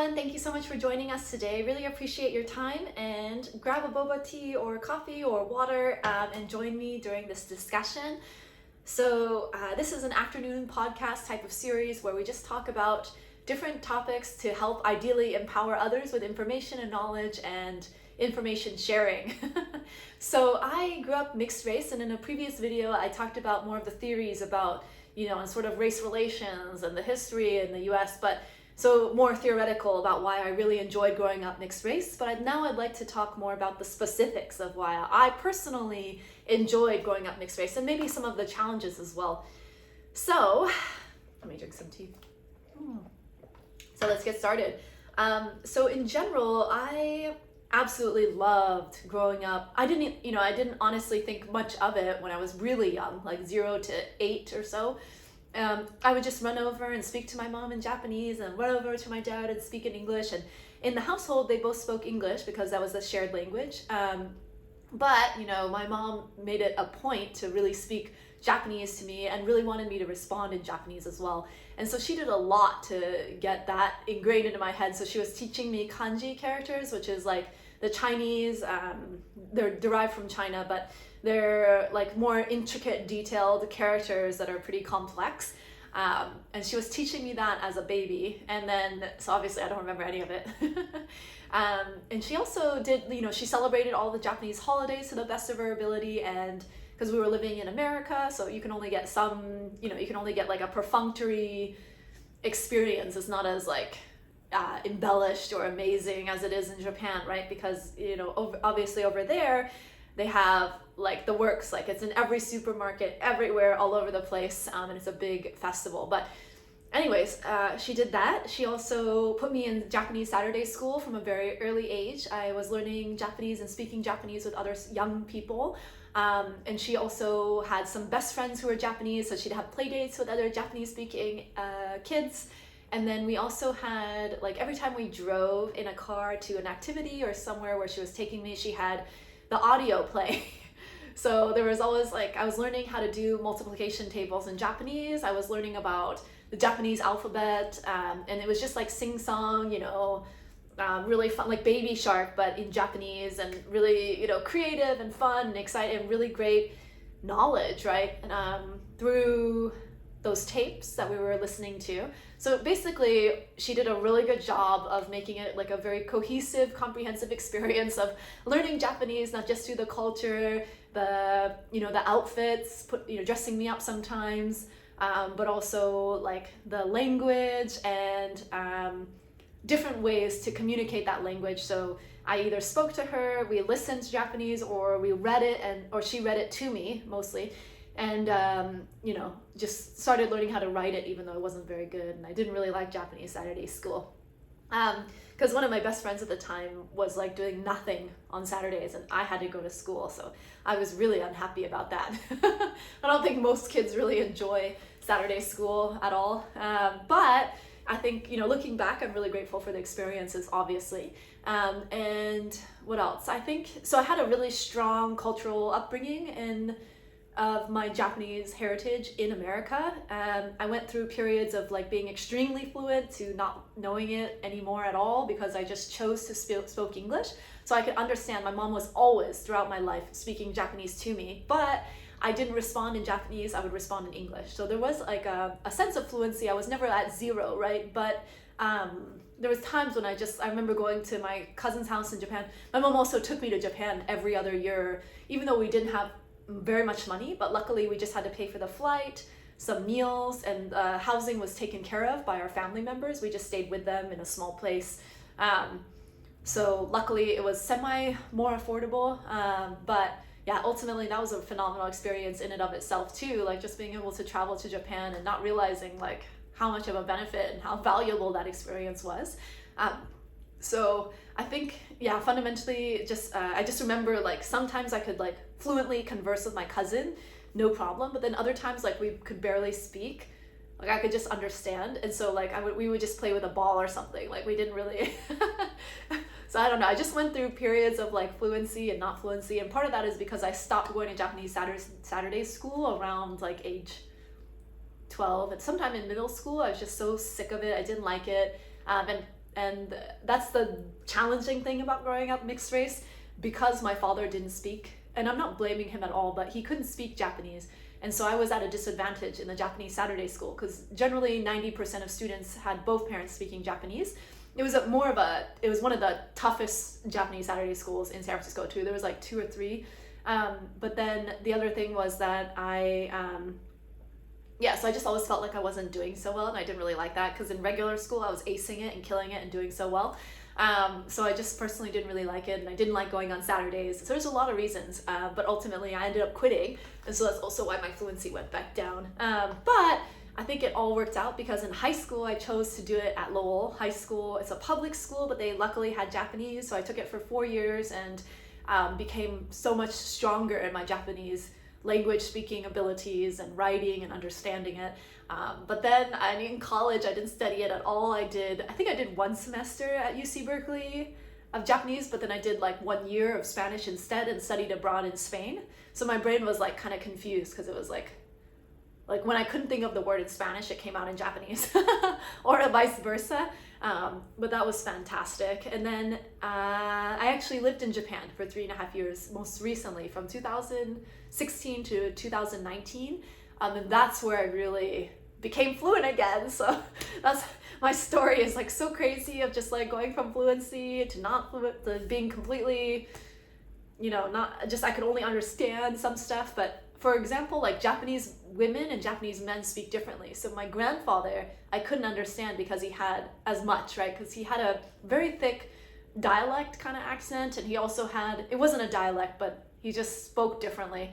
And thank you so much for joining us today. Really appreciate your time, and grab a boba tea or coffee or water and join me during this discussion. So this is an afternoon podcast type of series where we just talk about different topics to help ideally empower others with information and knowledge and information sharing. So I grew up mixed race, and in a previous video I talked about more of the theories about, and sort of race relations and the history in the US, but so more theoretical about why I really enjoyed growing up mixed race. But now I'd like to talk more about the specifics of why I personally enjoyed growing up mixed race and maybe some of the challenges as well. So let me drink some tea. So let's get started. So in general, I absolutely loved growing up. I didn't honestly think much of it when I was really young, like 0 to 8 or so. I would just run over and speak to my mom in Japanese and run over to my dad and speak in English. And in the household, they both spoke English because that was a shared language. But my mom made it a point to really speak Japanese to me and really wanted me to respond in Japanese as well. And so she did a lot to get that ingrained into my head. So she was teaching me kanji characters, which is like the Chinese, they're derived from China, but they're like more intricate, detailed characters that are pretty complex. And she was teaching me that as a baby. And then, so obviously I don't remember any of it. And she also did, she celebrated all the Japanese holidays to the best of her ability. And because we were living in America, so you can only get some, you can only get like a perfunctory experience. It's not as like embellished or amazing as it is in Japan, right? Because, obviously over there, they have like the works, like it's in every supermarket, everywhere, all over the place, and it's a big festival. But anyways, she did that. She also put me in Japanese Saturday school from a very early age. I was learning Japanese and speaking Japanese with other young people. And she also had some best friends who were Japanese, so she'd have play dates with other Japanese speaking kids. And then we also had, like, every time we drove in a car to an activity or somewhere where she was taking me, she had the audio play. So there was always like, I was learning how to do multiplication tables in Japanese. I was learning about the Japanese alphabet, and it was just like sing-song, really fun, like Baby Shark, but in Japanese, and really, creative and fun and exciting and really great knowledge, right? And through those tapes that we were listening to. So basically, she did a really good job of making it like a very cohesive, comprehensive experience of learning Japanese, not just through the culture, the outfits, dressing me up sometimes, but also like the language and different ways to communicate that language. So I either spoke to her, we listened to Japanese, or we read it, or she read it to me mostly. And, just started learning how to write it, even though I wasn't very good. And I didn't really like Japanese Saturday school. Because one of my best friends at the time was like doing nothing on Saturdays, and I had to go to school. So I was really unhappy about that. I don't think most kids really enjoy Saturday school at all. But I think, looking back, I'm really grateful for the experiences, obviously. And what else? I think, so I had a really strong cultural upbringing of my Japanese heritage in America. I went through periods of like being extremely fluent to not knowing it anymore at all because I just chose to spoke English. So I could understand. My mom was always throughout my life speaking Japanese to me, but I didn't respond in Japanese, I would respond in English. So there was like a sense of fluency. I was never at 0, right? But there was times when I remember going to my cousin's house in Japan. My mom also took me to Japan every other year, even though we didn't have very much money, but luckily we just had to pay for the flight, some meals, and housing was taken care of by our family members. We just stayed with them in a small place. So luckily it was more affordable, but yeah, ultimately that was a phenomenal experience in and of itself too, like just being able to travel to Japan and not realizing like how much of a benefit and how valuable that experience was. So I think, fundamentally, I just remember like sometimes I could like fluently converse with my cousin, no problem. But then other times like we could barely speak, like I could just understand. And so like we would just play with a ball or something. Like we didn't really. So I don't know. I just went through periods of like fluency and not fluency. And part of that is because I stopped going to Japanese Saturday school around like age 12. And sometime in middle school, I was just so sick of it. I didn't like it. And And that's the challenging thing about growing up mixed race, because my father didn't speak, and I'm not blaming him at all, but he couldn't speak Japanese. And so I was at a disadvantage in the Japanese Saturday school, because generally 90% of students had both parents speaking Japanese. It was one of the toughest Japanese Saturday schools in San Francisco too. There was like 2 or 3. But then the other thing was that so I just always felt like I wasn't doing so well, and I didn't really like that, because in regular school I was acing it and killing it and doing so well. So I just personally didn't really like it, and I didn't like going on Saturdays. So there's a lot of reasons, but ultimately I ended up quitting, and so that's also why my fluency went back down. But I think it all worked out, because in high school I chose to do it at Lowell High School. It's a public school, but they luckily had Japanese, so I took it for 4 years and became so much stronger in my Japanese language speaking abilities and writing and understanding it. But then in college I didn't study it at all. I think I did 1 semester at UC Berkeley of Japanese, but then I did like 1 year of Spanish instead and studied abroad in Spain. So my brain was like kind of confused, because it was like when I couldn't think of the word in Spanish, it came out in Japanese or vice versa. But that was fantastic. And then I actually lived in Japan for 3.5 years, most recently from 2016 to 2019. And that's where I really became fluent again. So that's my story, is like so crazy, of just like going from fluency to not fluent to being completely, not just, I could only understand some stuff. But for example, like Japanese women and Japanese men speak differently. So my grandfather, I couldn't understand because he had as much, right? Because he had a very thick dialect kind of accent, and he also had, it wasn't a dialect, but he just spoke differently.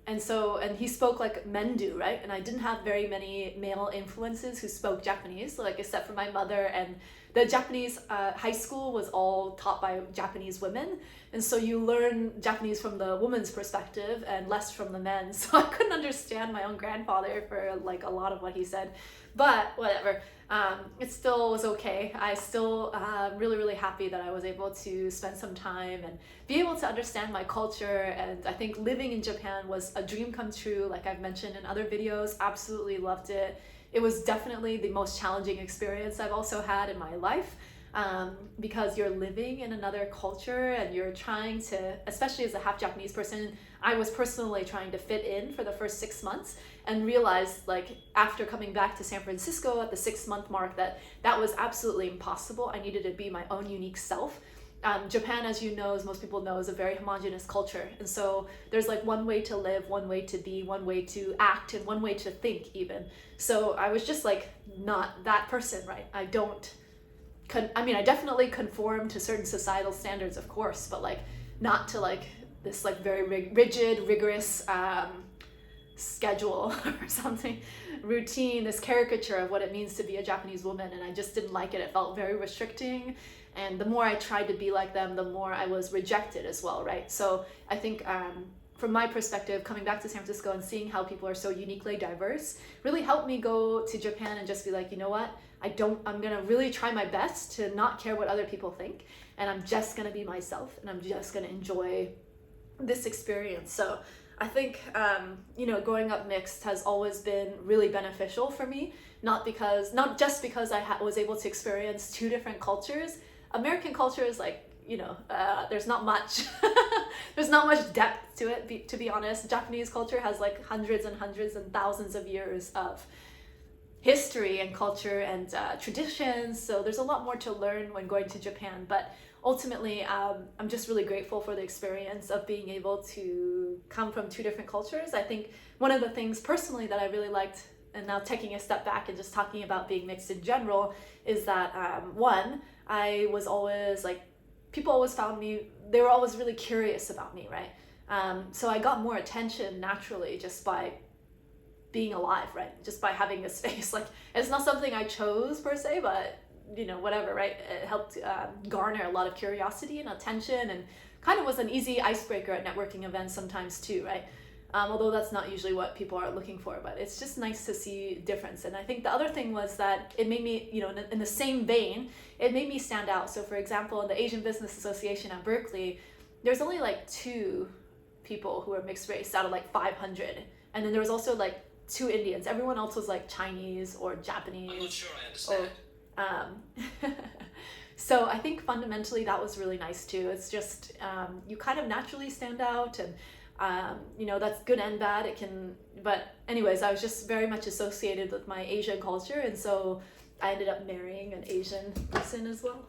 And he spoke like men do, right? And I didn't have very many male influences who spoke Japanese, like except for my mother. And the Japanese high school was all taught by Japanese women. And so you learn Japanese from the woman's perspective and less from the men. So I couldn't understand my own grandfather for like a lot of what he said, but whatever. It still was okay. I still really, really happy that I was able to spend some time and be able to understand my culture. And I think living in Japan was a dream come true. Like I've mentioned in other videos, absolutely loved it. It was definitely the most challenging experience I've also had in my life, because you're living in another culture and you're trying to, especially as a half Japanese person, I was personally trying to fit in for the first 6 months, and realized like after coming back to San Francisco at the 6-month mark that was absolutely impossible. I needed to be my own unique self. Japan, as you know, as most people know, is a very homogenous culture. And so there's like one way to live, one way to be, one way to act, and one way to think even. So I was just like not that person, right? I definitely conform to certain societal standards, of course, but like not to like this like very rigid, rigorous schedule or something, routine, this caricature of what it means to be a Japanese woman. And I just didn't like it. It felt very restricting. And the more I tried to be like them, the more I was rejected as well, right? So I think from my perspective, coming back to San Francisco and seeing how people are so uniquely diverse really helped me go to Japan and just be like, you know what? I'm gonna really try my best to not care what other people think. And I'm just gonna be myself, and I'm just gonna enjoy this experience. So I think, growing up mixed has always been really beneficial for me, not just because I was able to experience 2 different cultures. American culture is like, there's not much, there's not much depth to it, to be honest. Japanese culture has like hundreds and hundreds and thousands of years of history and culture and traditions. So there's a lot more to learn when going to Japan. But ultimately, I'm just really grateful for the experience of being able to come from 2 different cultures. I think one of the things personally that I really liked, and now taking a step back and just talking about being mixed in general, is that one, I was always like, people always found me, they were always really curious about me, right? So I got more attention naturally just by being alive, right? Just by having this face. Like, it's not something I chose per se, but whatever, right? It helped garner a lot of curiosity and attention, and kind of was an easy icebreaker at networking events sometimes too, right? Although that's not usually what people are looking for, but it's just nice to see difference. And I think the other thing was that it made me, in the same vein, it made me stand out. So for example, in the Asian Business Association at Berkeley, there's only like 2 people who are mixed race out of like 500. And then there was also like 2 Indians. Everyone else was like Chinese or Japanese. I'm not sure I understand. So I think fundamentally that was really nice too. It's just you kind of naturally stand out, and you know, that's good and bad. It can, but anyways, I was just very much associated with my Asian culture, and so I ended up marrying an Asian person as well.